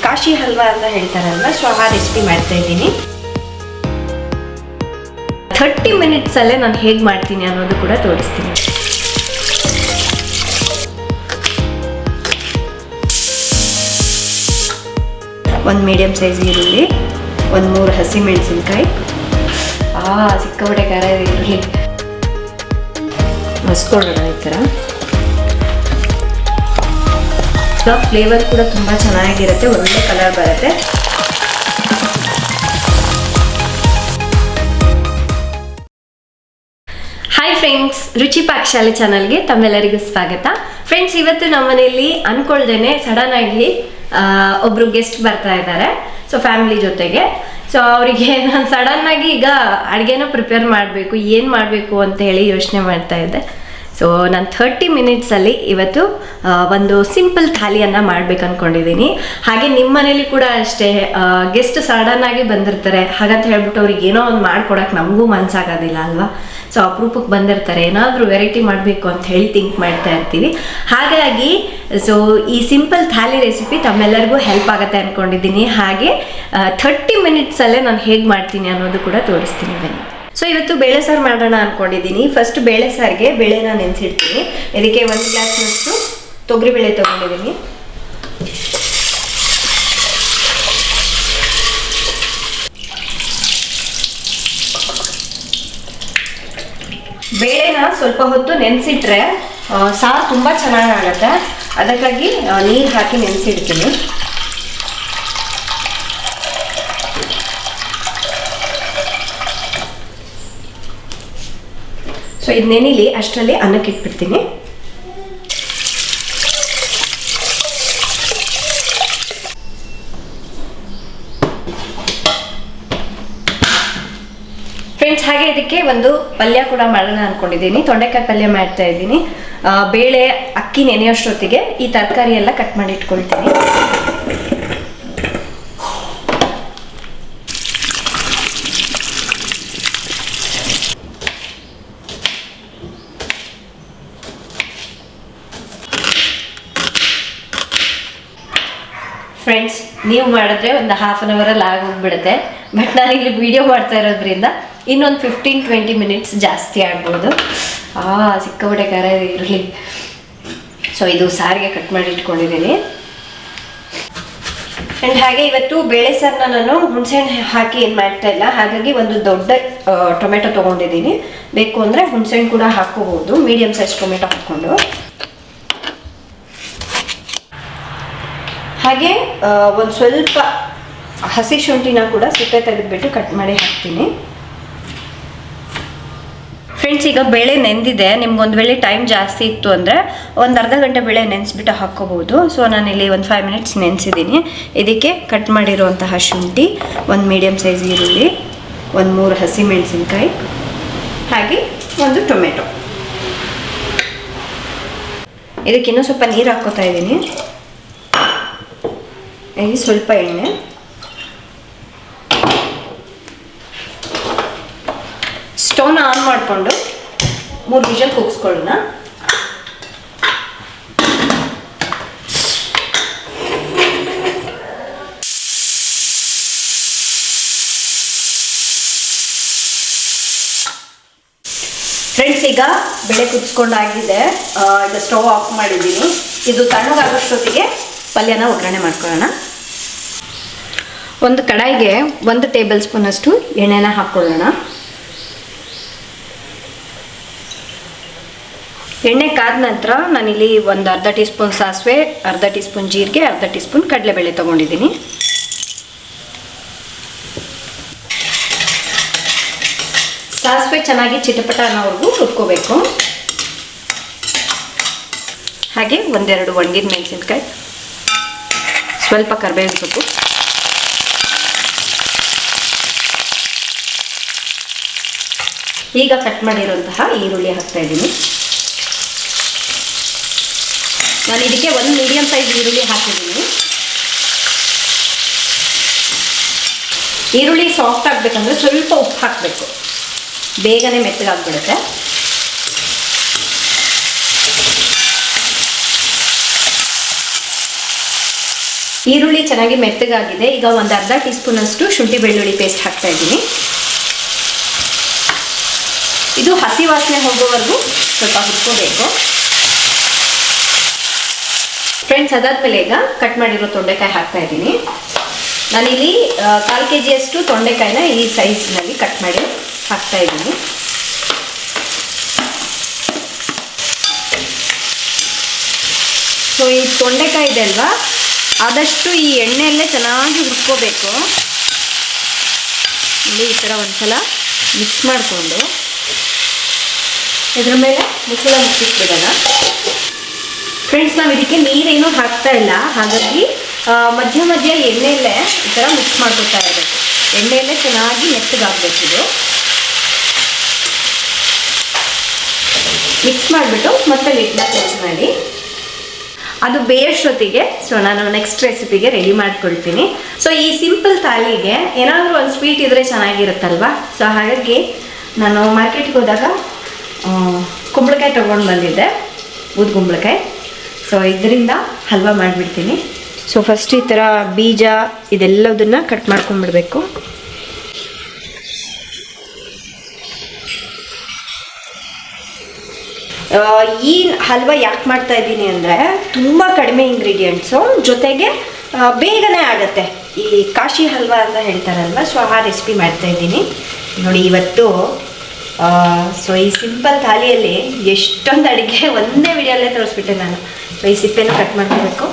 ಕಾಶಿ ಹಲ್ವಾ ಅಂತ ಹೇಳ್ತಾರಲ್ವ, ಸೊ ಆ ರೆಸಿಪಿ ಮಾಡ್ತಾ ಇದ್ದೀನಿ. 30 ಮಿನಿಟ್ಸಲ್ಲೇ ನಾನು ಹೇಗೆ ಮಾಡ್ತೀನಿ ಅನ್ನೋದು ಕೂಡ ತೋರಿಸ್ತೀನಿ. ಒಂದು ಮೀಡಿಯಮ್ ಸೈಜ್ ಈರುಳ್ಳಿ, ಒಂದು 3 ಹಸಿಮೆಣಸಿನ್ಕಾಯಿ, ಸಿಕ್ಕಾಪಟ್ಟೆ ಖಾರ ಈರುಳ್ಳಿ ಮಸ್ಕೊಡೋಣ ಈ ಥರ. ಫ್ಲೇವರ್ ಕೂಡ ತುಂಬ ಚೆನ್ನಾಗಿರುತ್ತೆ, ಒಳ್ಳೆ ಕಲರ್ ಬರುತ್ತೆ. ಹಾಯ್ ಫ್ರೆಂಡ್ಸ್, ರುಚಿ ಪಾಕಶಾಲೆ ಚಾನಲ್ಗೆ ತಮ್ಮೆಲ್ಲರಿಗೂ ಸ್ವಾಗತ. ಫ್ರೆಂಡ್ಸ್, ಇವತ್ತು ನಮ್ಮ ಮನೆಯಲ್ಲಿ ಅನ್ಕೊಳ್ದೇನೆ ಸಡನ್ ಆಗಿ ಒಬ್ರು ಗೆಸ್ಟ್ ಬರ್ತಾ ಇದ್ದಾರೆ, ಸೊ ಫ್ಯಾಮಿಲಿ ಜೊತೆಗೆ. ಸೊ ಅವರಿಗೆ ನಾನು ಸಡನ್ ಆಗಿ ಈಗ ಅಡುಗೆನ ಪ್ರಿಪೇರ್ ಮಾಡಬೇಕು, ಏನು ಮಾಡಬೇಕು ಅಂತ ಹೇಳಿ ಯೋಚನೆ ಮಾಡ್ತಾ ಇದ್ದೆ. ಸೊ ನಾನು 30 ಮಿನಿಟ್ಸಲ್ಲಿ ಇವತ್ತು ಒಂದು ಸಿಂಪಲ್ ಥಾಲಿಯನ್ನು ಮಾಡ್ಬೇಕು ಅಂದ್ಕೊಂಡಿದ್ದೀನಿ. ಹಾಗೆ ನಿಮ್ಮ ಮನೇಲಿ ಕೂಡ ಅಷ್ಟೇ, ಗೆಸ್ಟ್ ಸಡನ್ನಾಗಿ ಬಂದಿರ್ತಾರೆ, ಹಾಗಂತ ಹೇಳ್ಬಿಟ್ಟು ಅವ್ರಿಗೆ ಏನೋ ಒಂದು ಮಾಡ್ಕೊಡಕ್ಕೆ ನಮಗೂ ಮನಸ್ಸಾಗೋದಿಲ್ಲ ಅಲ್ವಾ. ಸೊ ಅಪರೂಪಕ್ಕೆ ಬಂದಿರ್ತಾರೆ, ಏನಾದರೂ ವೆರೈಟಿ ಮಾಡಬೇಕು ಅಂತ ಹೇಳಿ ಥಿಂಕ್ ಮಾಡ್ತಾ ಇರ್ತೀವಿ. ಹಾಗಾಗಿ ಸೊ ಈ ಸಿಂಪಲ್ ಥಾಲಿ ರೆಸಿಪಿ ತಮ್ಮೆಲ್ಲರಿಗೂ ಹೆಲ್ಪ್ ಆಗುತ್ತೆ ಅಂದ್ಕೊಂಡಿದ್ದೀನಿ. ಹಾಗೆ 30 ಮಿನಿಟ್ಸಲ್ಲೇ ನಾನು ಹೇಗೆ ಮಾಡ್ತೀನಿ ಅನ್ನೋದು ಕೂಡ ತೋರಿಸ್ತೀನಿ ಬನ್ನಿ. ಸೊ ಇವತ್ತು ಬೇಳೆ ಸಾರು ಮಾಡೋಣ ಅಂದ್ಕೊಂಡಿದ್ದೀನಿ. ಫಸ್ಟ್ ಬೇಳೆ ಸಾರಿಗೆ ಬೇಳೆನ ನೆನೆಸಿಡ್ತೀನಿ. ಇದಕ್ಕೆ 1 ಗ್ಲಾಸ್ನಷ್ಟು ತೊಗರಿಬೇಳೆ ತೊಗೊಂಡಿದ್ದೀನಿ. ಬೇಳೆನ ಸ್ವಲ್ಪ ಹೊತ್ತು ನೆನೆಸಿಟ್ರೆ ಸಾರು ತುಂಬ ಚೆನ್ನಾಗಾಗತ್ತೆ. ಅದಕ್ಕಾಗಿ ನೀರು ಹಾಕಿ ನೆನೆಸಿಡ್ತೀನಿ. ಸೊ ಇದು ನೆನಿಲಿ ಅಷ್ಟರಲ್ಲಿ ಅನ್ನಕ್ಕೆ ಇಟ್ಬಿಡ್ತೀನಿ. ಫ್ರೆಂಡ್ಸ್, ಹಾಗೆ ಇದಕ್ಕೆ ಒಂದು ಪಲ್ಯ ಕೂಡ ಮಾಡೋಣ ಅಂದ್ಕೊಂಡಿದ್ದೀನಿ. ತೊಂಡೆಕಾಯಿ ಪಲ್ಯ ಮಾಡ್ತಾ ಇದ್ದೀನಿ. ಬೇಳೆ ಅಕ್ಕಿ ನೆನೆಯೋಷ್ಟೊತ್ತಿಗೆ ಈ ತರಕಾರಿ ಎಲ್ಲ ಕಟ್ ಮಾಡಿ ಇಟ್ಕೊಳ್ತೀನಿ. ಫ್ರೆಂಡ್ಸ್, ನೀವು ಮಾಡಿದ್ರೆ ಒಂದು ½ ಅನ್ ಅವರಲ್ಲಿ ಆಗೋಗ್ಬಿಡುತ್ತೆ. ಬಟ್ ನಾನು ಇಲ್ಲಿ ವಿಡಿಯೋ ಮಾಡ್ತಾ ಇರೋದ್ರಿಂದ ಇನ್ನೊಂದು 15-20 ಮಿನಿಟ್ಸ್ ಜಾಸ್ತಿ ಆಗ್ಬೋದು. ಸಿಕ್ಕಾಪಟ್ಟೆ ಖಾರ ಈರುಳ್ಳಿ. ಸೊ ಇದು ಸಾರಿಗೆ ಕಟ್ ಮಾಡಿ ಇಟ್ಕೊಂಡಿದ್ದೀನಿ. ಆ್ಯಂಡ್ ಹಾಗೆ ಇವತ್ತು ಬೇಳೆ ಸಾರನ್ನ ನಾನು ಹುಣಸೆಹಣ್ಣು ಹಾಕಿ ಏನು ಮಾಡ್ತಾ ಇಲ್ಲ. ಹಾಗಾಗಿ ಒಂದು ದೊಡ್ಡ ಟೊಮೆಟೊ ತೊಗೊಂಡಿದ್ದೀನಿ. ಬೇಕು ಅಂದರೆ ಹುಣಸೆಹಣ್ಣು ಕೂಡ ಹಾಕೋಬಹುದು, ಮೀಡಿಯಮ್ ಸೈಜ್ ಟೊಮೆಟೊ ಹಾಕ್ಕೊಂಡು. ಹಾಗೆ ಒಂದು ಸ್ವಲ್ಪ ಹಸಿ ಶುಂಠಿನ ಕೂಡ ಸಿಪ್ಪೆ ತೆಗೆದುಬಿಟ್ಟು ಕಟ್ ಮಾಡಿ ಹಾಕ್ತೀನಿ. ಫ್ರೆಂಡ್ಸ್, ಈಗ ಬೇಳೆ ನೆಂದಿದೆ. ನಿಮ್ಗೊಂದು ವೇಳೆ ಟೈಮ್ ಜಾಸ್ತಿ ಇತ್ತು ಅಂದರೆ ಒಂದು ಅರ್ಧ ಗಂಟೆ ಬೇಳೆ ನೆನೆಸ್ಬಿಟ್ಟು ಹಾಕ್ಕೋಬೋದು. ಸೊ ನಾನಿಲ್ಲಿ ಒಂದು 5 ಮಿನಿಟ್ಸ್ ನೆನೆಸಿದ್ದೀನಿ. ಇದಕ್ಕೆ ಕಟ್ ಮಾಡಿರುವಂತಹ ಶುಂಠಿ, ಒಂದು ಮೀಡಿಯಮ್ ಸೈಜ್ ಈರುಳ್ಳಿ, ಒಂದು 3 ಹಸಿಮೆಣಸಿನ್ಕಾಯಿ, ಹಾಗೆ ಒಂದು ಟೊಮೆಟೊ. ಇದಕ್ಕೆ ಇನ್ನೂ ಸ್ವಲ್ಪ ನೀರು ಹಾಕ್ಕೋತಾ ಇದ್ದೀನಿ. ಸ್ವಲ್ಪ ಎಣ್ಣೆ, ಸ್ಟವ್ನ ಆನ್ ಮಾಡಿಕೊಂಡು 3 ವಿಷಲ್ ಕೂಗಿಸ್ಕೊಳ್ಳೋಣ. ಫ್ರೆಂಡ್ಸ್, ಈಗ ಬೇಳೆ ಕುದಿಸ್ಕೊಂಡಾಗಿದೆ. ಈಗ ಸ್ಟವ್ ಆಫ್ ಮಾಡಿದ್ದೀನಿ. ಇದು ತಣ್ಣಗಾಗೋಷ್ಟೊತ್ತಿಗೆ ಪಲ್ಯನ ಒಗ್ಗರಣೆ ಮಾಡ್ಕೊಳ್ಳೋಣ. ಒಂದು ಕಡಾಯಿಗೆ 1 ಟೇಬಲ್ ಸ್ಪೂನ್ ಅಷ್ಟು ಎಣ್ಣೆನ ಹಾಕ್ಕೊಳ್ಳೋಣ. ಎಣ್ಣೆ ಕಾದ ನಂತರ ನಾನಿಲ್ಲಿ ಒಂದು ಅರ್ಧ ಟೀ ಸ್ಪೂನ್ ಸಾಸಿವೆ, ಅರ್ಧ ಟೀ ಸ್ಪೂನ್ ಜೀರಿಗೆ, ಅರ್ಧ ಟೀ ಸ್ಪೂನ್ ಕಡಲೆಬೇಳೆ ತೊಗೊಂಡಿದ್ದೀನಿ. ಸಾಸಿವೆ ಚೆನ್ನಾಗಿ ಚಿಟಪಟ ಅನ್ನೋವರೆಗೂ ಹುರ್ಕೋಬೇಕು. ಹಾಗೆ 1-2 ಒಣಗಿದ ಮೆಣಸಿನ್ಕಾಯಿ, ಸ್ವಲ್ಪ ಕರಿಬೇವಿನ ಸೊಪ್ಪು, ಈಗ ಕಟ್ ಮಾಡಿರುವಂತಹ ಈರುಳ್ಳಿ ಹಾಕ್ತಾ ಇದ್ದೀನಿ. ನಾನು ಇದಕ್ಕೆ 1 ಮೀಡಿಯಮ್ ಸೈಜ್ ಈರುಳ್ಳಿ ಹಾಕಿದ್ದೀನಿ. ಈರುಳ್ಳಿ ಸಾಫ್ಟ್ ಆಗಬೇಕಂದ್ರೆ ಸ್ವಲ್ಪ ಉಪ್ಪು ಹಾಕಬೇಕು, ಬೇಗನೆ ಮೆತ್ತಗಾಗ್ಬಿಡುತ್ತೆ. ಈರುಳ್ಳಿ ಚೆನ್ನಾಗಿ ಮೆತ್ತಗಾಗಿದೆ. ಈಗ ಒಂದು ಅರ್ಧ ಟೀ ಸ್ಪೂನ್ ಅಷ್ಟು ಶುಂಠಿ ಬೆಳ್ಳುಳ್ಳಿ ಪೇಸ್ಟ್ ಹಾಕ್ತಾ ಇದ್ದೀನಿ. ಇದು ಹಸಿ ವಾಸನೆ ಹೋಗೋವರೆಗೂ ಸ್ವಲ್ಪ ಹುರ್ಕೋಬೇಕು. ಫ್ರೆಂಡ್ಸ್, ಅದಾದ್ಮೇಲೆ ಈಗ ಕಟ್ ಮಾಡಿರೋ ತೊಂಡೆಕಾಯಿ ಹಾಕ್ತಾ ಇದ್ದೀನಿ. ನಾನಿಲ್ಲಿ 1/4 kg ಅಷ್ಟು ತೊಂಡೆಕಾಯಿನ ಈ ಸೈಜ್ನಲ್ಲಿ ಕಟ್ ಮಾಡಿ ಹಾಕ್ತಾ ಇದ್ದೀನಿ. ಸೊ ಈ ತೊಂಡೆಕಾಯಿ ಇದೆ ಅಲ್ವಾ, ಆದಷ್ಟು ಈ ಎಣ್ಣೆಯಲ್ಲೇ ಚೆನ್ನಾಗಿ ಹುರ್ಕೋಬೇಕು. ಇಲ್ಲಿ ಈ ಥರ ಒಂದ್ಸಲ ಮಿಕ್ಸ್ ಮಾಡಿಕೊಂಡು ಇದ್ರ ಮೇಲೆ ಮುಚ್ಚಳ ಮುಚ್ಚಿಸ್ಬಿಡೋಣ. ಫ್ರೆಂಡ್ಸ್, ನಾವು ಇದಕ್ಕೆ ನೀರೇನು ಹಾಕ್ತಾ ಇಲ್ಲ, ಹಾಗಾಗಿ ಮಧ್ಯ ಮಧ್ಯ ಎಣ್ಣೆಯಲ್ಲೇ ಈ ಥರ ಮಿಕ್ಸ್ ಮಾಡ್ಕೊತಾ ಇರಬೇಕು. ಎಣ್ಣೆಯಲ್ಲೇ ಚೆನ್ನಾಗಿ ಮೆತ್ತಗಾಗಬೇಕು. ಇದು ಮಿಕ್ಸ್ ಮಾಡಿಬಿಟ್ಟು ಮತ್ತೆ ಲಿಡ್ನ ಕ್ಲೋಸ್ ಮಾಡಿ ಅದು ಬೇಯೋಷ್ಟೊತ್ತಿಗೆ ನಾನು ನೆಕ್ಸ್ಟ್ ರೆಸಿಪಿಗೆ ರೆಡಿ ಮಾಡ್ಕೊಳ್ತೀನಿ. ಸೊ ಈ ಸಿಂಪಲ್ ಥಾಲಿಗೆ ಏನಾದರೂ ಒಂದು ಸ್ವೀಟ್ ಇದ್ದರೆ ಚೆನ್ನಾಗಿರುತ್ತಲ್ವ. ಸೊ ಹಾಗಾಗಿ ನಾನು ಮಾರ್ಕೆಟ್ಗೆ ಹೋದಾಗ ಕುಂಬಳಕಾಯಿ ತೊಗೊಂಡು ಬಂದಿದ್ದೆ, ಊದ ಕುಂಬಳಕಾಯಿ. ಸೊ ಇದರಿಂದ ಹಲ್ವಾ ಮಾಡಿಬಿಡ್ತೀನಿ. ಸೊ ಫಸ್ಟ್ ಈ ಥರ ಬೀಜ ಇದೆಲ್ಲದನ್ನು ಕಟ್ ಮಾಡ್ಕೊಂಡ್ಬಿಡ್ಬೇಕು. ಈ ಹಲ್ವಾ ಯಾಕೆ ಮಾಡ್ತಾ ಇದ್ದೀನಿ ಅಂದರೆ ತುಂಬ ಕಡಿಮೆ ಇಂಗ್ರೀಡಿಯೆಂಟ್ಸು, ಜೊತೆಗೆ ಬೇಗನೆ ಆಗುತ್ತೆ. ಈ ಕಾಶಿ ಹಲ್ವಾ ಅಂತ ಹೇಳ್ತಾರಲ್ವ, ಸೊ ಆ ರೆಸಿಪಿ ಮಾಡ್ತಾ ಇದ್ದೀನಿ ನೋಡಿ ಇವತ್ತು. ಸೊ ಈ ಸಿಂಪಲ್ ಥಾಲಿಯಲ್ಲಿ ಎಷ್ಟೊಂದು ಅಡುಗೆ ಒಂದೇ ವಿಡಿಯೋಲ್ಲೇ ತೋರಿಸ್ಬಿಟ್ಟೆ ನಾನು. ಸೊ ಈ ಸಿಪ್ಪೆನೂ ಕಟ್ ಮಾಡ್ಕೋಬೇಕು.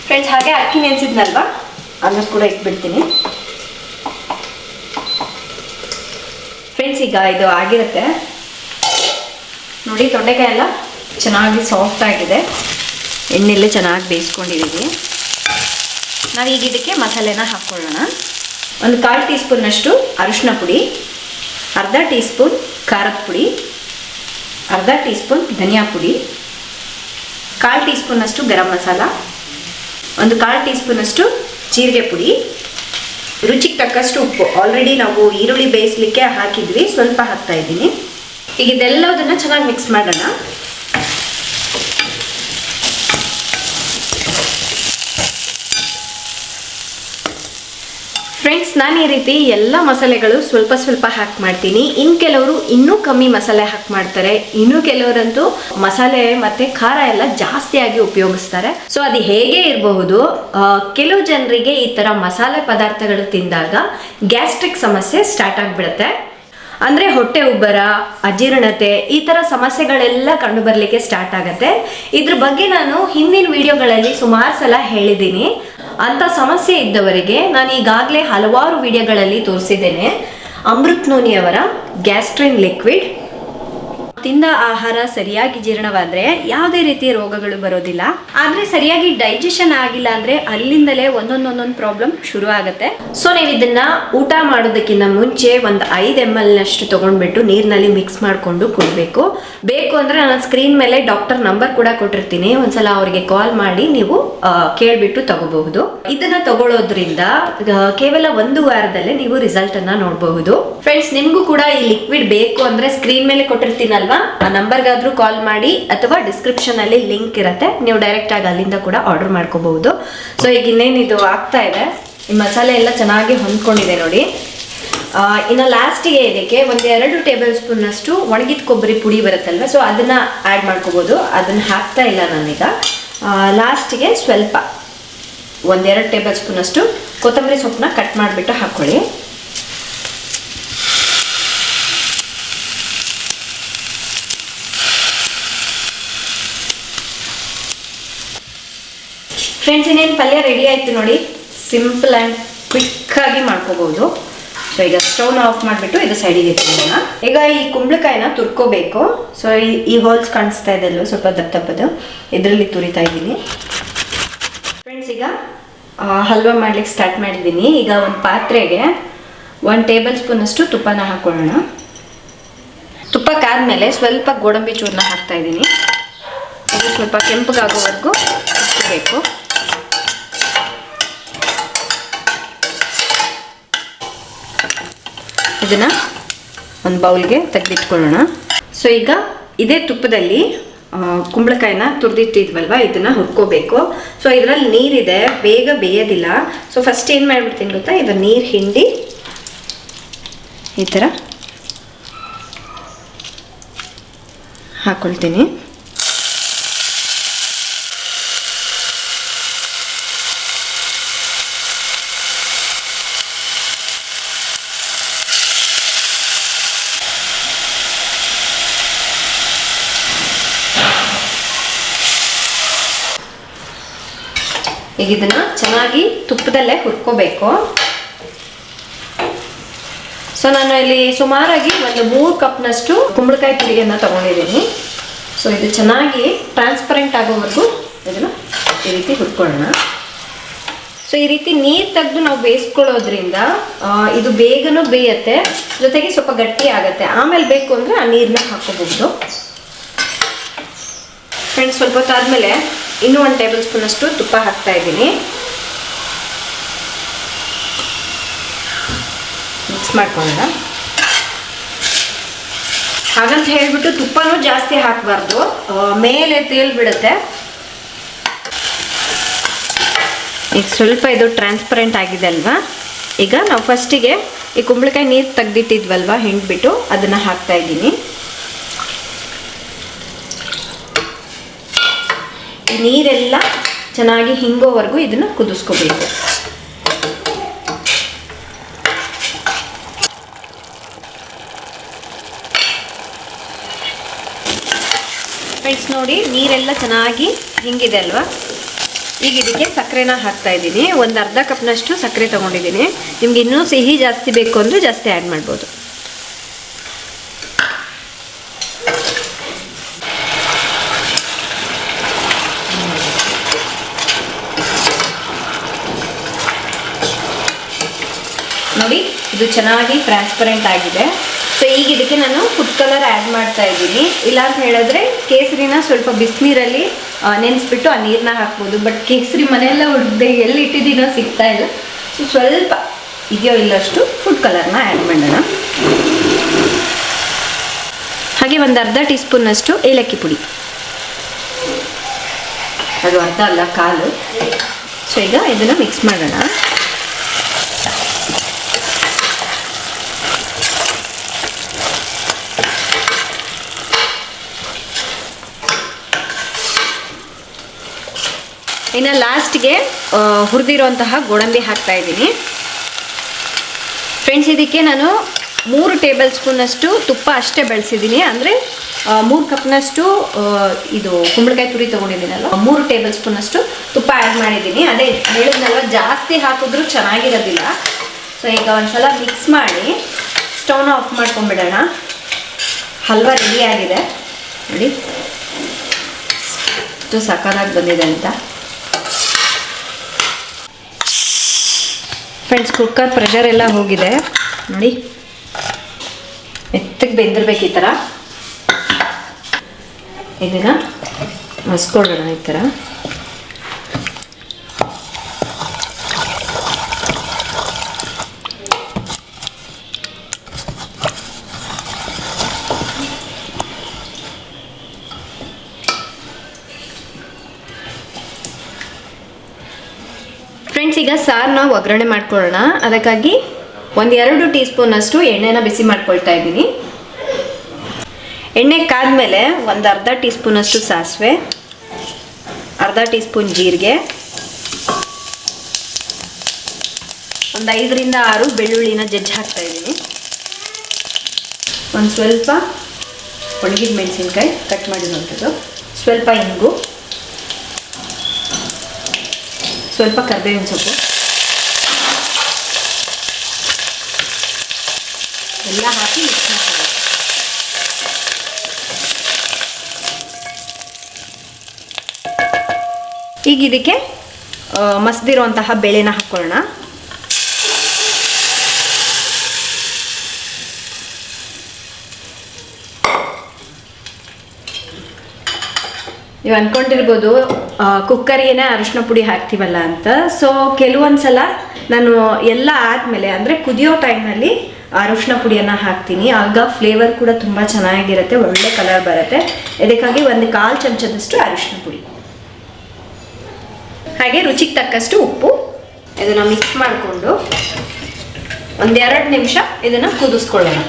ಫ್ರೆಂಡ್ಸ್, ಹಾಗೆ ಅಕ್ಕಿ ನೆನೆಸಿದ್ನಲ್ವ ಅದನ್ನು ಕೂಡ ಇಟ್ಬಿಡ್ತೀನಿ. ಫ್ರೆಂಡ್ಸ್, ಈಗ ಇದು ಆಗಿರುತ್ತೆ ನೋಡಿ. ತೊಂಡೆಕಾಯಿ ಎಲ್ಲ ಚೆನ್ನಾಗಿ ಸಾಫ್ಟ್ ಆಗಿದೆ, ಎಣ್ಣೆಲ್ಲೇ ಚೆನ್ನಾಗಿ ಬೇಯಿಸ್ಕೊಂಡಿದ್ದೀವಿ. ನಾವೀಗ ಇದಕ್ಕೆ ಮಸಾಲೆನ ಹಾಕ್ಕೊಳ್ಳೋಣ. ಒಂದು 1/4 ಟೀ ಸ್ಪೂನ್ನಷ್ಟು ಅರಿಶಿನ ಪುಡಿ, ಅರ್ಧ ಟೀ ಸ್ಪೂನ್ ಖಾರದ ಪುಡಿ, ಅರ್ಧ ಟೀ ಸ್ಪೂನ್ ಧನಿಯಾ ಪುಡಿ, 1/4 ಟೀ ಸ್ಪೂನ್ನಷ್ಟು ಗರಂ ಮಸಾಲ, ಒಂದು 1/4 ಟೀ ಸ್ಪೂನಷ್ಟು ಜೀರಿಗೆ ಪುಡಿ, ರುಚಿಗೆ ತಕ್ಕಷ್ಟು ಉಪ್ಪು. ಆಲ್ರೆಡಿ ನಾವು ಈರುಳ್ಳಿ ಬೇಯಿಸಲಿಕ್ಕೆ ಹಾಕಿದ್ವಿ, ಸ್ವಲ್ಪ ಹಾಕ್ತಾ ಇದ್ದೀನಿ. ಈಗ ಇದೆಲ್ಲದನ್ನು ಚೆನ್ನಾಗಿ ಮಿಕ್ಸ್ ಮಾಡೋಣ. ಫ್ರೆಂಡ್ಸ್, ನಾನು ಈ ರೀತಿ ಎಲ್ಲ ಮಸಾಲೆಗಳು ಸ್ವಲ್ಪ ಸ್ವಲ್ಪ ಹಾಕಿ ಮಾಡ್ತೀನಿ. ಇನ್ನು ಕೆಲವರು ಇನ್ನೂ ಕಮ್ಮಿ ಮಸಾಲೆ ಹಾಕಿ ಮಾಡ್ತಾರೆ, ಇನ್ನು ಕೆಲವರಂತೂ ಮಸಾಲೆ ಮತ್ತು ಖಾರ ಎಲ್ಲ ಜಾಸ್ತಿಯಾಗಿ ಉಪಯೋಗಿಸ್ತಾರೆ. ಸೊ ಅದು ಹೇಗೆ ಇರಬಹುದು, ಕೆಲವು ಜನರಿಗೆ ಈ ಥರ ಮಸಾಲೆ ಪದಾರ್ಥಗಳು ತಿಂದಾಗ ಗ್ಯಾಸ್ಟ್ರಿಕ್ ಸಮಸ್ಯೆ ಸ್ಟಾರ್ಟ್ ಆಗಿಬಿಡುತ್ತೆ. ಅಂದರೆ ಹೊಟ್ಟೆ ಉಬ್ಬರ, ಅಜೀರ್ಣತೆ, ಈ ಥರ ಸಮಸ್ಯೆಗಳೆಲ್ಲ ಕಂಡು ಬರಲಿಕ್ಕೆ ಸ್ಟಾರ್ಟ್ ಆಗುತ್ತೆ. ಇದ್ರ ಬಗ್ಗೆ ನಾನು ಹಿಂದಿನ ವಿಡಿಯೋಗಳಲ್ಲಿ ಸುಮಾರು ಸಲ ಹೇಳಿದ್ದೀನಿ. ಅಂಥ ಸಮಸ್ಯೆ ಇದ್ದವರಿಗೆ ನಾನು ಈಗಾಗಲೇ ಹಲವಾರು ವಿಡಿಯೋಗಳಲ್ಲಿ ತೋರಿಸಿದ್ದೇನೆ. ಅಮೃತ್ ನೋನಿಯವರ ಗ್ಯಾಸ್ಟ್ರಿನ್ ಲಿಕ್ವಿಡ್ ತಿಂದ ಆಹಾರ ಸರಿಯಾಗಿ ಜೀರ್ಣವಾದರೆ ಯಾವುದೇ ರೀತಿಯ ರೋಗಗಳು ಬರೋದಿಲ್ಲ. ಆದರೆ ಸರಿಯಾಗಿ ಡೈಜೆಷನ್ ಆಗಿಲ್ಲ ಅಂದರೆ ಅಲ್ಲಿಂದಲೇ ಒಂದೊಂದು ಪ್ರಾಬ್ಲಮ್ ಶುರು ಆಗುತ್ತೆ. ಸೊ ನೀವು ಇದನ್ನ ಊಟ ಮಾಡೋದಕ್ಕಿಂತ ಮುಂಚೆ ಒಂದು 5 ml ನಷ್ಟು ತಗೊಂಡ್ಬಿಟ್ಟು ನೀರಿನಲ್ಲಿ ಮಿಕ್ಸ್ ಮಾಡಿಕೊಂಡು ಕುಡಿಬೇಕು. ಬೇಕು ಅಂದರೆ ನಾನು ಸ್ಕ್ರೀನ್ ಮೇಲೆ ಡಾಕ್ಟರ್ ನಂಬರ್ ಕೂಡ ಕೊಟ್ಟಿರ್ತೀನಿ, ಒಂದ್ಸಲ ಅವರಿಗೆ ಕಾಲ್ ಮಾಡಿ ನೀವು ಕೇಳಿಬಿಟ್ಟು ತಗೋಬಹುದು. ಇದನ್ನ ತಗೊಳ್ಳೋದ್ರಿಂದ ಕೇವಲ 1 ವಾರದಲ್ಲೇ ನೀವು ರಿಸಲ್ಟ್ ಅನ್ನ ನೋಡಬಹುದು. ಫ್ರೆಂಡ್ಸ್, ನಿಮಗೂ ಕೂಡ ಈ ಲಿಕ್ವಿಡ್ ಬೇಕು ಅಂದರೆ ಸ್ಕ್ರೀನ್ ಮೇಲೆ ಕೊಟ್ಟಿರ್ತೀನಲ್ವಾ, ಆ ನಂಬರ್ಗಾದ್ರೂ ಕಾಲ್ ಮಾಡಿ ಅಥವಾ ಡಿಸ್ಕ್ರಿಪ್ಷನ್ ಅಲ್ಲಿ ಲಿಂಕ್ ಇರುತ್ತೆ, ನೀವು ಡೈರೆಕ್ಟ್ ಆಗಿ ಅಲ್ಲಿಂದ ಕೂಡ ಆರ್ಡರ್ ಮಾಡ್ಕೋಬಹುದು. ಸೊ ಈಗ ಇನ್ನೇನು ಇದು ಆಗ್ತಾ ಇದೆ, ಈ ಮಸಾಲೆ ಎಲ್ಲ ಚೆನ್ನಾಗಿ ಹೊಂದ್ಕೊಂಡಿದೆ ನೋಡಿ. ಇನ್ನು ಲಾಸ್ಟಿಗೆ ಇದಕ್ಕೆ 1-2 ಟೇಬಲ್ ಸ್ಪೂನ್ ಅಷ್ಟು ಒಣಗಿದ ಕೊಬ್ಬರಿ ಪುಡಿ ಬರುತ್ತಲ್ವ, ಸೊ ಅದನ್ನ ಆ್ಯಡ್ ಮಾಡ್ಕೋಬಹುದು. ಅದನ್ನ ಹಾಕ್ತಾ ಇಲ್ಲ ನಾನೀಗ. ಲಾಸ್ಟಿಗೆ ಸ್ವಲ್ಪ 1-2 ಟೇಬಲ್ ಸ್ಪೂನ್ ಅಷ್ಟು ಕೊತ್ತಂಬರಿ ಸೊಪ್ಪನ್ನ ಕಟ್ ಮಾಡಿಬಿಟ್ಟು ಹಾಕ್ಕೊಳ್ಳಿ. ಫ್ರೆಂಡ್ಸ್, ಇನ್ನೇನು ಪಲ್ಯ ರೆಡಿ ಆಯಿತು ನೋಡಿ. ಸಿಂಪಲ್ ಆ್ಯಂಡ್ ಕ್ವಿಕ್ಕಾಗಿ ಮಾಡ್ಕೋಬಹುದು. ಸೊ ಈಗ ಸ್ಟವ್ನ ಆಫ್ ಮಾಡಿಬಿಟ್ಟು ಇದು ಸೈಡಿಗೆ ಇಟ್ಟಿರೋಣ. ಈಗ ಈ ಕುಂಬಳಕಾಯಿನ ತುರ್ಕೋಬೇಕು. ಸೊ ಈ ಹೋಲ್ಸ್ ಕಾಣಿಸ್ತಾ ಇದೆ ಅಲ್ವ, ಸ್ವಲ್ಪ ದಪ್ಪದು, ಇದರಲ್ಲಿ ತುರಿತಾ ಇದ್ದೀನಿ. ಫ್ರೆಂಡ್ಸ್, ಈಗ ಹಲ್ವಾ ಮಾಡ್ಲಿಕ್ಕೆ ಸ್ಟಾರ್ಟ್ ಮಾಡಿದ್ದೀನಿ. ಈಗ ಒಂದು ಪಾತ್ರೆಗೆ 1 ಟೇಬಲ್ ಸ್ಪೂನ್ ಅಷ್ಟು ತುಪ್ಪನ ಹಾಕೊಳ್ಳೋಣ. ತುಪ್ಪ ಕಾದ್ಮೇಲೆ ಸ್ವಲ್ಪ ಗೋಡಂಬಿ ಚೂರ್ನ ಹಾಕ್ತಾ ಇದ್ದೀನಿ. ಇದು ಸ್ವಲ್ಪ ಕೆಂಪಗಾಗೋವರೆಗೂ ಬೇಕು. ಇದನ್ನ ಒಂದು ಬೌಲ್ಗೆ ತೆಗೆದಿಟ್ಕೊಳ್ಳೋಣ. ಸೊ ಈಗ ಇದೇ ತುಪ್ಪದಲ್ಲಿ ಕುಂಬಳಕಾಯಿನ ತುರಿದಿಟ್ಟಿದ್ವಲ್ವ, ಇದನ್ನು ಹುರ್ಕೋಬೇಕು. ಸೊ ಇದರಲ್ಲಿ ನೀರಿದೆ, ಬೇಗ ಬೇಯೋದಿಲ್ಲ. ಸೊ ಫಸ್ಟ್ ಏನು ಮಾಡಿಬಿಡ್ತೀನಿ ಗೊತ್ತಾ, ಇದು ನೀರು ಹಿಂಡಿ ಈ ಥರ ಹಾಕ್ಕೊಳ್ತೀನಿ. ಈಗ ಇದನ್ನ ಚೆನ್ನಾಗಿ ತುಪ್ಪದಲ್ಲೇ ಹುರ್ಕೋಬೇಕು. ಸೊ ನಾನು ಇಲ್ಲಿ ಸುಮಾರಾಗಿ ಒಂದು 3 ಕಪ್ನಷ್ಟು ಕುಂಬಳಕಾಯಿ ತುರಿಯನ್ನು ತಗೊಂಡಿದ್ದೀನಿ. ಸೊ ಇದು ಚೆನ್ನಾಗಿ ಟ್ರಾನ್ಸ್ಪರೆಂಟ್ ಆಗೋವರೆಗೂ ಇದನ್ನು ಈ ರೀತಿ ಹುರ್ಕೊಳ್ಳೋಣ. ಸೊ ಈ ರೀತಿ ನೀರು ತೆಗೆದು ನಾವು ಬೇಯಿಸ್ಕೊಳ್ಳೋದ್ರಿಂದ ಇದು ಬೇಗನೂ ಬೇಯುತ್ತೆ, ಜೊತೆಗೆ ಸ್ವಲ್ಪ ಗಟ್ಟಿ ಆಗುತ್ತೆ. ಆಮೇಲೆ ಬೇಕು ಅಂದರೆ ಆ ನೀರನ್ನ ಹಾಕೋಬಹುದು. ಫ್ರೆಂಡ್ಸ್, ಸ್ವಲ್ಪ ಹೊತ್ತಾದ್ಮೇಲೆ ಇನ್ನೂ 1 ಟೇಬಲ್ ಸ್ಪೂನ್ ಅಷ್ಟು ತುಪ್ಪ ಹಾಕ್ತಾ ಇದ್ದೀನಿ. ಮಿಕ್ಸ್ ಮಾಡ್ಕೊಳ್ಳೋಣ. ಹಾಗಂತ ಹೇಳ್ಬಿಟ್ಟು ತುಪ್ಪನೂ ಜಾಸ್ತಿ ಹಾಕಬಾರ್ದು, ಮೇಲೆ ತೇಲ್ಬಿಡುತ್ತೆ. ಈಗ ಸ್ವಲ್ಪ ಇದು ಟ್ರಾನ್ಸ್ಪರೆಂಟ್ ಆಗಿದೆ ಅಲ್ವಾ. ಈಗ ನಾವು ಫಸ್ಟಿಗೆ ಈ ಕುಂಬಳಕಾಯಿ ನೀರು ತೆಗ್ದಿಟ್ಟಿದ್ವಲ್ವ, ಹಿಂಡ್ಬಿಟ್ಟು ಅದನ್ನು ಹಾಕ್ತಾ ಇದ್ದೀನಿ. ಈ ನೀರೆಲ್ಲ ಚೆನ್ನಾಗಿ ಹಿಂಗೋವರೆಗೂ ಇದನ್ನು ಕುದಿಸ್ಕೋಬೇಕು. ಫ್ರೆಂಡ್ಸ್ ನೋಡಿ, ನೀರೆಲ್ಲ ಚೆನ್ನಾಗಿ ಹಿಂಗಿದೆ ಅಲ್ವಾ. ಈಗ ಇದಕ್ಕೆ ಸಕ್ಕರೆನ ಹಾಕ್ತಾ ಇದ್ದೀನಿ. ಒಂದು ಅರ್ಧ ಕಪ್ನಷ್ಟು ಸಕ್ಕರೆ ತೊಗೊಂಡಿದ್ದೀನಿ. ನಿಮ್ಗೆ ಇನ್ನೂ ಸಿಹಿ ಜಾಸ್ತಿ ಬೇಕು ಅಂದರೆ ಜಾಸ್ತಿ ಆ್ಯಡ್ ಮಾಡ್ಬೋದು. ನೋಡಿ, ಇದು ಚೆನ್ನಾಗಿ ಟ್ರಾನ್ಸ್ಪರೆಂಟ್ ಆಗಿದೆ. ಸೊ ಈಗ ಇದಕ್ಕೆ ನಾನು ಫುಡ್ ಕಲರ್ ಆ್ಯಡ್ ಮಾಡ್ತಾ ಇದ್ದೀನಿ. ಇಲ್ಲ ಅಂತ ಹೇಳಿದ್ರೆ ಕೇಸರಿನ ಸ್ವಲ್ಪ ಬಿಸಿನೀರಲ್ಲಿ ನೆನೆಸ್ಬಿಟ್ಟು ಆ ನೀರನ್ನ ಹಾಕ್ಬೋದು. ಬಟ್ ಕೇಸರಿ ಮನೆಯೆಲ್ಲ ಹುಡುಗದೆ ಎಲ್ಲಿ ಇಟ್ಟಿದ್ದೀನೋ ಸಿಗ್ತಾ ಇಲ್ಲ. ಸೊ ಸ್ವಲ್ಪ ಇದೆಯೋ ಇಲ್ಲಷ್ಟು ಫುಡ್ ಕಲರ್ನ ಆ್ಯಡ್ ಮಾಡೋಣ. ಹಾಗೆ ಒಂದು ಅರ್ಧ ಟೀ ಸ್ಪೂನ್ನಷ್ಟು ಏಲಕ್ಕಿ ಪುಡಿ, ಅದು ಅರ್ಧ ಅಲ್ಲ ಕಾಲು. ಸೊ ಈಗ ಇದನ್ನು ಮಿಕ್ಸ್ ಮಾಡೋಣ. ಇನ್ನು ಲಾಸ್ಟ್ಗೆ ಹುರಿದಿರುವಂತಹ ಗೋಡಂಬಿ ಹಾಕ್ತಾ ಇದ್ದೀನಿ. ಫ್ರೆಂಡ್ಸ್, ಇದಕ್ಕೆ ನಾನು 3 ಟೇಬಲ್ ಸ್ಪೂನಷ್ಟು ತುಪ್ಪ ಅಷ್ಟೇ ಬಳಸಿದ್ದೀನಿ. ಅಂದರೆ 3 ಕಪ್ನಷ್ಟು ಇದು ಕುಂಬಳಕಾಯಿ ತುರಿ ತೊಗೊಂಡಿದ್ದೀನಲ್ವ, 3 ಟೇಬಲ್ ಸ್ಪೂನಷ್ಟು ತುಪ್ಪ ಆ್ಯಡ್ ಮಾಡಿದ್ದೀನಿ. ಅದೇ ಹೇಳಿದ್ನಲ್ವ, ಜಾಸ್ತಿ ಹಾಕಿದ್ರೂ ಚೆನ್ನಾಗಿರೋದಿಲ್ಲ. ಸೊ ಈಗ ಒಂದ್ಸಲ ಮಿಕ್ಸ್ ಮಾಡಿ ಸ್ಟವ್ನ ಆಫ್ ಮಾಡ್ಕೊಂಡ್ಬಿಡೋಣ. ಹಲ್ವಾ ರೆಡಿಯಾಗಿದೆ ನೋಡಿ, ಎಷ್ಟು ಸಕ್ಕತ್ತಾಗಿ ಬಂದಿದೆ ಅಂತ. ಫ್ರೆಂಡ್ಸ್, ಕುಕ್ಕರ್ ಪ್ರೆಷರ್ ಎಲ್ಲ ಹೋಗಿದೆ ನೋಡಿ, ಮೆತ್ತಗೆ ಬೆಂದಿರ್ಬೇಕು ಈ ಥರ. ಇದನ್ನು ಮಸ್ಕೊಳ್ಳೋಣ ಈ ಥರ. ಫ್ರೆಂಡ್ಸ್, ಈಗ ಸಾರನ್ನ ಒಗ್ಗರಣೆ ಮಾಡ್ಕೊಳ್ಳೋಣ. ಅದಕ್ಕಾಗಿ 1-2 ಟೀ ಸ್ಪೂನಷ್ಟು ಎಣ್ಣೆನ ಬಿಸಿ ಮಾಡ್ಕೊಳ್ತಾ ಇದ್ದೀನಿ. ಎಣ್ಣೆ ಕಾದ್ಮೇಲೆ ಒಂದು ಅರ್ಧ ಟೀ ಸ್ಪೂನಷ್ಟು ಸಾಸಿವೆ, ಅರ್ಧ ಟೀ ಸ್ಪೂನ್ ಜೀರಿಗೆ, ಒಂದು 5ರಿಂದ 6 ಬೆಳ್ಳುಳ್ಳಿನ ಜಜ್ಜಿ ಹಾಕ್ತಾ ಇದ್ದೀನಿ. ಒಂದು ಸ್ವಲ್ಪ ಒಣಗಿದ ಮೆಣಸಿನ್ಕಾಯಿ ಕಟ್ ಮಾಡಿರುವಂಥದ್ದು, ಸ್ವಲ್ಪ ಇಂಗು, ಸ್ವಲ್ಪ ಕರಿಬೇವಿನ ಸೊಪ್ಪು ಎಲ್ಲ ಹಾಕಿ ಮಿಕ್ಸ್ ಮಾಡ್ಕೊಳ್ಳಿ. ಈಗ ಇದಕ್ಕೆ ಮಸ್ದಿರುವಂತಹ ಬೇಳೆನ ಹಾಕ್ಕೊಳ್ಳೋಣ. ನೀವು ಅಂದ್ಕೊಂಡಿರ್ಬೋದು ಕುಕ್ಕರ್ಗೇನೆ ಅರಿಶಿನ ಪುಡಿ ಹಾಕ್ತೀವಲ್ಲ ಅಂತ. ಸೊ ಕೆಲವೊಂದು ಸಲ ನಾನು ಎಲ್ಲ ಆದಮೇಲೆ ಅಂದರೆ ಕುದಿಯೋ ಟೈಮ್ನಲ್ಲಿ ಅರಿಶಿನ ಪುಡಿಯನ್ನು ಹಾಕ್ತೀನಿ. ಆಗ ಫ್ಲೇವರ್ ಕೂಡ ತುಂಬ ಚೆನ್ನಾಗಿರುತ್ತೆ, ಒಳ್ಳೆ ಕಲರ್ ಬರುತ್ತೆ. ಇದಕ್ಕಾಗಿ 1/4 ಚಮಚದಷ್ಟು ಅರಿಶಿನ ಪುಡಿ, ಹಾಗೆ ರುಚಿಗೆ ತಕ್ಕಷ್ಟು ಉಪ್ಪು. ಇದನ್ನು ಮಿಕ್ಸ್ ಮಾಡಿಕೊಂಡು 1-2 ನಿಮಿಷ ಇದನ್ನು ಕುದಿಸ್ಕೊಳ್ಳೋಣ.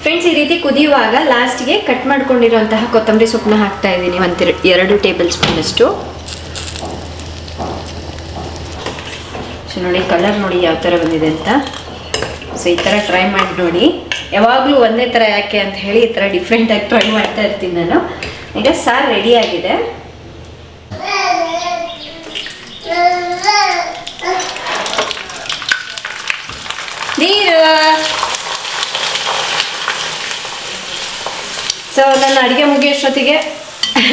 ಫ್ರೆಂಡ್ಸ್, ಈ ರೀತಿ ಕುದಿಯುವಾಗ ಲಾಸ್ಟ್ಗೆ ಕಟ್ ಮಾಡ್ಕೊಂಡಿರುವಂತಹ ಕೊತ್ತಂಬರಿ ಸೊಪ್ಪನ್ನ ಹಾಕ್ತಾ ಇದ್ದೀನಿ, 2 ಟೇಬಲ್ ಸ್ಪೂನಷ್ಟು. ಸೊ ನೋಡಿ, ಕಲರ್ ನೋಡಿ ಯಾವ ಥರ ಬಂದಿದೆ ಅಂತ. ಸೊ ಈ ಥರ ಟ್ರೈ ಮಾಡಿ ನೋಡಿ. ಯಾವಾಗಲೂ ಒಂದೇ ಥರ ಯಾಕೆ ಅಂತ ಹೇಳಿ ಈ ಥರ ಡಿಫ್ರೆಂಟಾಗಿ ಟ್ರೈ ಮಾಡ್ತಾ ಇರ್ತೀನಿ ನಾನು. ಈಗ ಸಾರು ರೆಡಿಯಾಗಿದೆ. ನೀರು. ಸೊ ನನ್ನ ಅಡುಗೆ ಮುಗಿಯೋಷ್ಟೊತ್ತಿಗೆ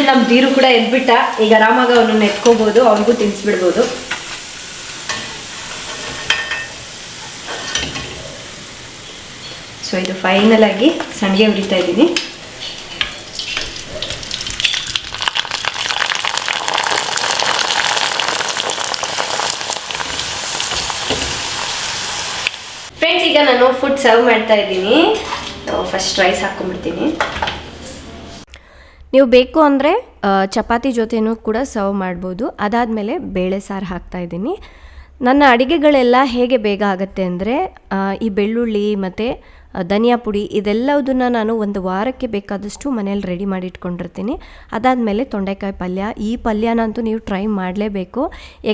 ನಮ್ಮ ದೀರು ಕೂಡ ಎದ್ಬಿಟ್ಟ. ಈಗ ಆರಾಮಾಗಿ ಅವನನ್ನು ಎತ್ಕೋಬೋದು, ಅವ್ರಿಗೂ ತಿನ್ನಿಸ್ಬಿಡ್ಬೋದು. ಸೊ ಇದು ಫೈನಲ್ ಆಗಿ ಸಂಡಿಗೆ ಹುರಿತಾ ಇದ್ದೀನಿ. ಫ್ರೆಂಡ್ಸ್, ಈಗ ನಾನು ಫುಡ್ ಸರ್ವ್ ಮಾಡ್ತಾ ಇದ್ದೀನಿ. ಫಸ್ಟ್ ರೈಸ್ ಹಾಕ್ಕೊಂಡ್ಬಿಡ್ತೀನಿ. ನೀವು ಬೇಕು ಅಂದರೆ ಚಪಾತಿ ಜೊತೆನೂ ಕೂಡ ಸರ್ವ್ ಮಾಡ್ಬೋದು. ಅದಾದಮೇಲೆ ಬೇಳೆ ಸಾರು ಹಾಕ್ತಾಯಿದ್ದೀನಿ. ನನ್ನ ಅಡುಗೆಗಳೆಲ್ಲ ಹೇಗೆ ಬೇಗ ಆಗುತ್ತೆ ಅಂದರೆ, ಈ ಬೆಳ್ಳುಳ್ಳಿ ಮತ್ತು ಧನಿಯಾ ಪುಡಿ ಇದೆಲ್ಲದನ್ನು ನಾನು 1 ವಾರಕ್ಕೆ ಬೇಕಾದಷ್ಟು ಮನೇಲಿ ರೆಡಿ ಮಾಡಿ ಇಟ್ಕೊಂಡಿರ್ತೀನಿ. ಅದಾದಮೇಲೆ ತೊಂಡೆಕಾಯಿ ಪಲ್ಯ. ಈ ಪಲ್ಯನಂತೂ ನೀವು ಟ್ರೈ ಮಾಡಲೇಬೇಕು,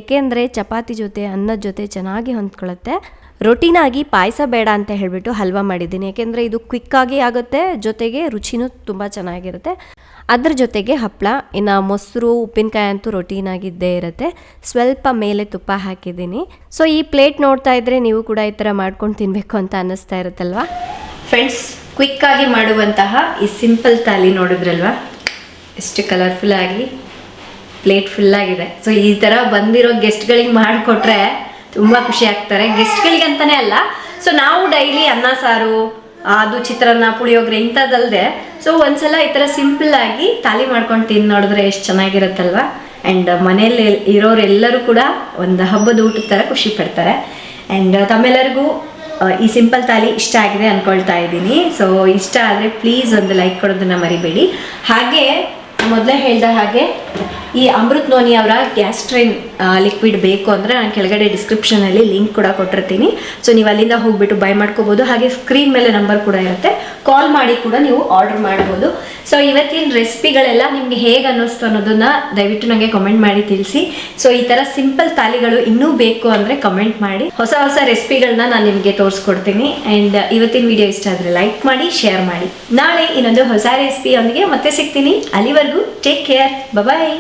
ಏಕೆಂದರೆ ಚಪಾತಿ ಜೊತೆ ಅನ್ನದ ಜೊತೆ ಚೆನ್ನಾಗಿ ಹೊಂದ್ಕೊಳ್ಳುತ್ತೆ. ರೊಟೀನಾಗಿ ಪಾಯಸ ಬೇಡ ಅಂತ ಹೇಳಿಬಿಟ್ಟು ಹಲ್ವಾ ಮಾಡಿದ್ದೀನಿ, ಏಕೆಂದರೆ ಇದು ಕ್ವಿಕ್ಕಾಗಿ ಆಗುತ್ತೆ, ಜೊತೆಗೆ ರುಚಿನೂ ತುಂಬ ಚೆನ್ನಾಗಿರುತ್ತೆ. ಅದ್ರ ಜೊತೆಗೆ ಹಪ್ಪಳ, ಇನ್ನು ಮೊಸರು ಉಪ್ಪಿನಕಾಯಿ ಅಂತೂ ರೊಟೀನಾಗಿದ್ದೇ ಇರುತ್ತೆ. ಸ್ವಲ್ಪ ಮೇಲೆ ತುಪ್ಪ ಹಾಕಿದ್ದೀನಿ. ಸೊ ಈ ಪ್ಲೇಟ್ ನೋಡ್ತಾ ಇದ್ದರೆ ನೀವು ಕೂಡ ಈ ಥರ ಮಾಡ್ಕೊಂಡು ತಿನ್ನಬೇಕು ಅಂತ ಅನ್ನಿಸ್ತಾ ಇರುತ್ತಲ್ವ. ಫ್ರೆಂಡ್ಸ್, ಕ್ವಿಕ್ಕಾಗಿ ಮಾಡುವಂತಹ ಈ ಸಿಂಪಲ್ ಥಾಲಿ ನೋಡಿದ್ರಲ್ವ, ಎಷ್ಟು ಕಲರ್ಫುಲ್ಲಾಗಿ ಪ್ಲೇಟ್ ಫುಲ್ಲಾಗಿದೆ. ಸೊ ಈ ಥರ ಬಂದಿರೋ ಗೆಸ್ಟ್ಗಳಿಗೆ ಮಾಡಿಕೊಟ್ರೆ ತುಂಬ ಖುಷಿ ಆಗ್ತಾರೆ. ಗೆಸ್ಟ್ಗಳಿಗಂತಲೇ ಅಲ್ಲ, ಸೊ ನಾವು ಡೈಲಿ ಅನ್ನ ಸಾರು, ಅದು ಚಿತ್ರಾನ್ನ, ಪುಳಿಯೋಗರೆ ಇಂಥದ್ದಲ್ಲದೆ ಸೊ ಒಂದ್ಸಲ ಈ ಥರ ಸಿಂಪಲ್ಲಾಗಿ ಥಾಲಿ ಮಾಡ್ಕೊಂಡು ತಿಂದು ನೋಡಿದ್ರೆ ಎಷ್ಟು ಚೆನ್ನಾಗಿರುತ್ತಲ್ವ. ಆ್ಯಂಡ್ ಮನೆಯಲ್ಲಿ ಇರೋರೆಲ್ಲರೂ ಕೂಡ ಒಂದು ಹಬ್ಬದ ಊಟದ ಥರ ಖುಷಿ ಪಡ್ತಾರೆ. ಆ್ಯಂಡ್ ತಮ್ಮೆಲ್ಲರಿಗೂ ಈ ಸಿಂಪಲ್ ಥಾಲಿ ಇಷ್ಟ ಆಗಿದೆ ಅಂದ್ಕೊಳ್ತಾ ಇದ್ದೀನಿ. ಸೊ ಇಷ್ಟ ಆದರೆ ಪ್ಲೀಸ್ ಒಂದು ಲೈಕ್ ಕೊಡೋದನ್ನು ಮರಿಬೇಡಿ. ಹಾಗೆ ಮೊದಲೇ ಹೇಳ್ದ ಹಾಗೆ ಈ ಅಮೃತ್ ನೋನಿ ಅವರ ಗ್ಯಾಸ್ಟ್ರೈನ್ ಲಿಕ್ವಿಡ್ ಬೇಕು ಅಂದರೆ ನಾನು ಕೆಳಗಡೆ ಡಿಸ್ಕ್ರಿಪ್ಷನಲ್ಲಿ ಲಿಂಕ್ ಕೂಡ ಕೊಟ್ಟಿರ್ತೀನಿ. ಸೊ ನೀವು ಅಲ್ಲಿಂದ ಹೋಗ್ಬಿಟ್ಟು ಬೈ ಮಾಡ್ಕೋಬೋದು. ಹಾಗೆ ಸ್ಕ್ರೀನ್ ಮೇಲೆ ನಂಬರ್ ಕೂಡ ಇರುತ್ತೆ, ಕಾಲ್ ಮಾಡಿ ಕೂಡ ನೀವು ಆರ್ಡರ್ ಮಾಡ್ಬೋದು. ಸೊ ಇವತ್ತಿನ ರೆಸಿಪಿಗಳೆಲ್ಲ ನಿಮಗೆ ಹೇಗೆ ಅನ್ನಿಸ್ತು ಅನ್ನೋದನ್ನು ದಯವಿಟ್ಟು ನನಗೆ ಕಮೆಂಟ್ ಮಾಡಿ ತಿಳಿಸಿ. ಸೊ ಈ ಥರ ಸಿಂಪಲ್ ಥಾಲಿಗಳು ಇನ್ನೂ ಬೇಕು ಅಂದರೆ ಕಮೆಂಟ್ ಮಾಡಿ, ಹೊಸ ಹೊಸ ರೆಸಿಪಿಗಳನ್ನ ನಾನು ನಿಮಗೆ ತೋರಿಸ್ಕೊಡ್ತೀನಿ. ಆ್ಯಂಡ್ ಇವತ್ತಿನ ವಿಡಿಯೋ ಇಷ್ಟ ಆದರೆ ಲೈಕ್ ಮಾಡಿ, ಶೇರ್ ಮಾಡಿ. ನಾಳೆ ಇನ್ನೊಂದು ಹೊಸ ರೆಸಿಪಿಯೊಂದಿಗೆ ಮತ್ತೆ ಸಿಗ್ತೀನಿ. ಅಲ್ಲಿವರೆಗೂ ಟೇಕ್ ಕೇರ್, ಬಾಯ್.